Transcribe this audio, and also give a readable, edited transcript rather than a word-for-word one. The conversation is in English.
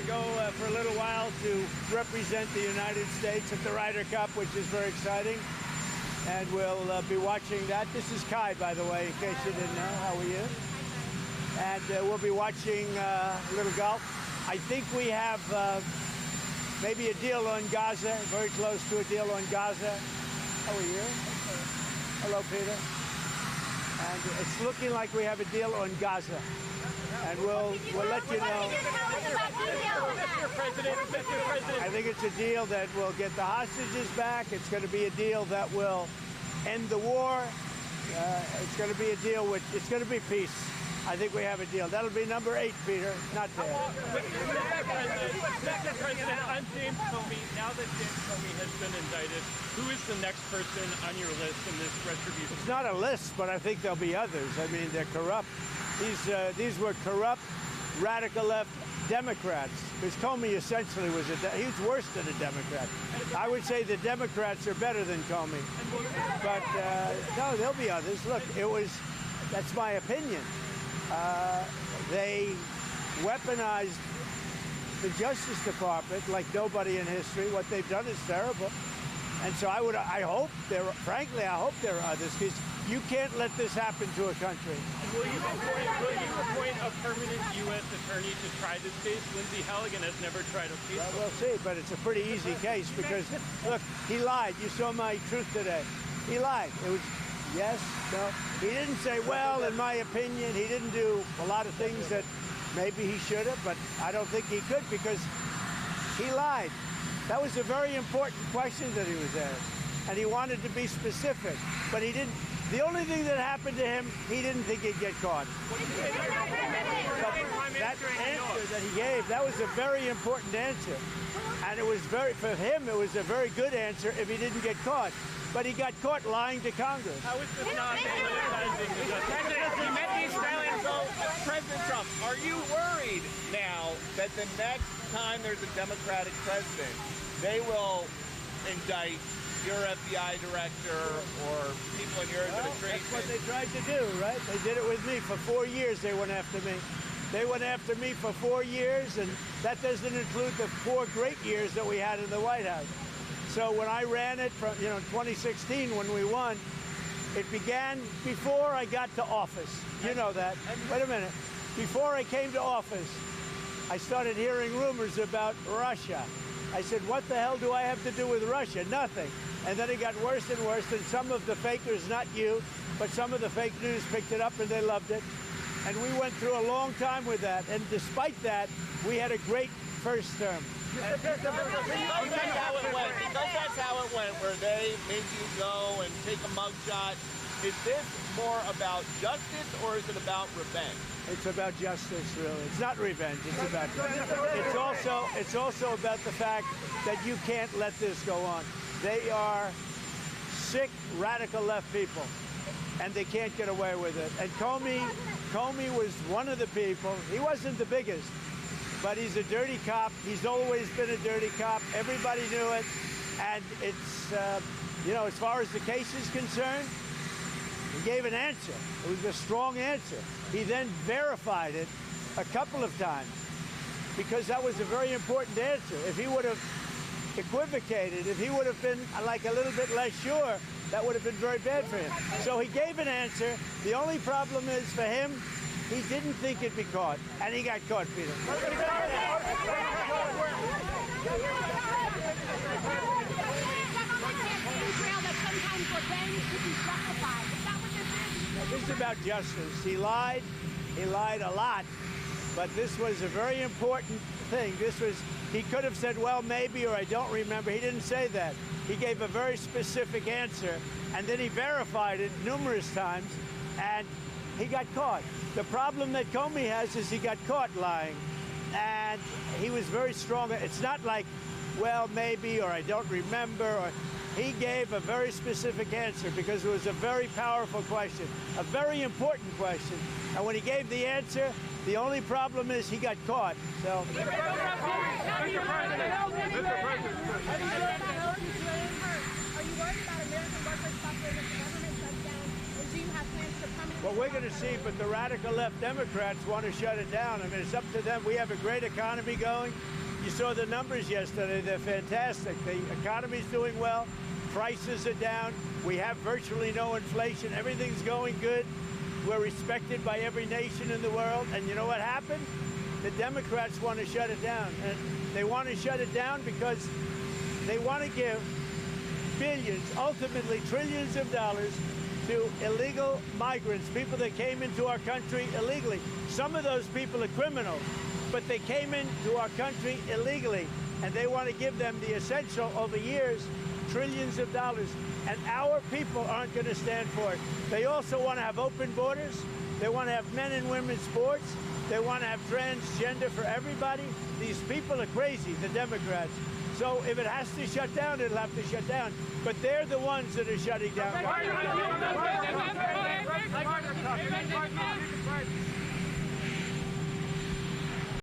go for a little while to represent the United States at the Ryder Cup, which is very exciting. And we'll be watching that. This is Kai, by the way, in case you didn't know. How are you? And we'll be watching a little golf. I think we have maybe a deal on Gaza, very close to a deal on Gaza. How are you? Hello, Peter. And it's looking like we have a deal on Gaza. And we'll let you know. Mr. President. I think it's a deal that will get the hostages back. It's going to be a deal that will end the war. It's going to be a deal with, it's going to be peace. I think we have a deal. That'll be number 8, Peter. Not bad. Mr. President, I'm James Comey. Now that James Comey has been indicted, who is the next person on your list in this retribution? It's not a list, but I think there'll be others. I mean, they're corrupt. These were corrupt, radical left Democrats. Because Comey essentially was he's worse than a Democrat. I would say the Democrats are better than Comey. But no, there'll be others. Look, that's my opinion. They weaponized the Justice Department like nobody in history. What they've done is terrible. And so I hope there are others, because you can't let this happen to a country. And will you appoint a permanent U.S. attorney to try this case? Lindsay Halligan has never tried a case. Well, we'll see, but it's a pretty easy case because, look, he lied. You saw my truth today. He lied. It was yes, no. He didn't say, well, in my opinion, he didn't do a lot of things that maybe he should have, but I don't think he could because he lied. That was a very important question that he was asked, and he wanted to be specific, but he didn't. The only thing that happened to him, he didn't think he'd get caught. But that answer that he gave, that was a very important answer, and it was for him, it was a very good answer if he didn't get caught. But he got caught lying to Congress. How is this not politicizing the justice? President, you met the Australians. So, President Trump, are you worried now that the next time there's a Democratic president, they will indict your FBI director or people in your administration? That's what they tried to do, right? They did it with me. For 4 years, they went after me. They went after me for 4 years, and that doesn't include the 4 great years that we had in the White House. So when I ran it from, 2016 when we won, it began before I got to office. You know that. Wait a minute. Before I came to office, I started hearing rumors about Russia. I said, what the hell do I have to do with Russia? Nothing. And then it got worse and worse, and some of the fakers, not you, but some of the fake news picked it up and they loved it. And we went through a long time with that. And despite that, we had a great first term. Because that's how it went, where they made you go and take a mugshot. Is this more about justice or is it about revenge? It's about justice, really. It's not revenge. It's about justice. It's also about the fact that you can't let this go on. They are sick, radical left people, and they can't get away with it. And Comey was one of the people. He wasn't the biggest, but he's a dirty cop. He's always been a dirty cop. Everybody knew it. And it's, as far as the case is concerned, he gave an answer. It was a strong answer. He then verified it a couple of times because that was a very important answer. If he would have equivocated, if he would have been like a little bit less sure, that would have been very bad for him. So he gave an answer. The only problem is for him, he didn't think it'd be caught, and he got caught, Peter. This is about justice. He lied a lot, but this was a very important thing. He could have said, well, maybe, or I don't remember. He didn't say that. He gave a very specific answer, and then he verified it numerous times, and he got caught. The problem that Comey has is he got caught lying, and he was very strong. It's not like, well, maybe, or I don't remember, he gave a very specific answer because it was a very powerful question, a very important question. And when he gave the answer, the only problem is he got caught. So. Mr. President. Are you worried about American workers suffering if the government shuts down? do you have plans to permanently? Well, we're going to see, but the radical left Democrats want to shut it down. I mean, it's up to them. We have a great economy going. You saw the numbers yesterday. They're fantastic. The economy's doing well. Prices are down. We have virtually no inflation. Everything's going good. We're respected by every nation in the world. And you know what happened? The Democrats want to shut it down. And they want to shut it down because they want to give billions, ultimately trillions of dollars to illegal migrants, people that came into our country illegally. Some of those people are criminals, but they came into our country illegally, and they want to give them the essential over years, trillions of dollars, and our people aren't going to stand for it. They also want to have open borders. They want to have men and women's sports. They want to have transgender for everybody. These people are crazy, the Democrats. So if it has to shut down, it'll have to shut down. But they're the ones that are shutting down.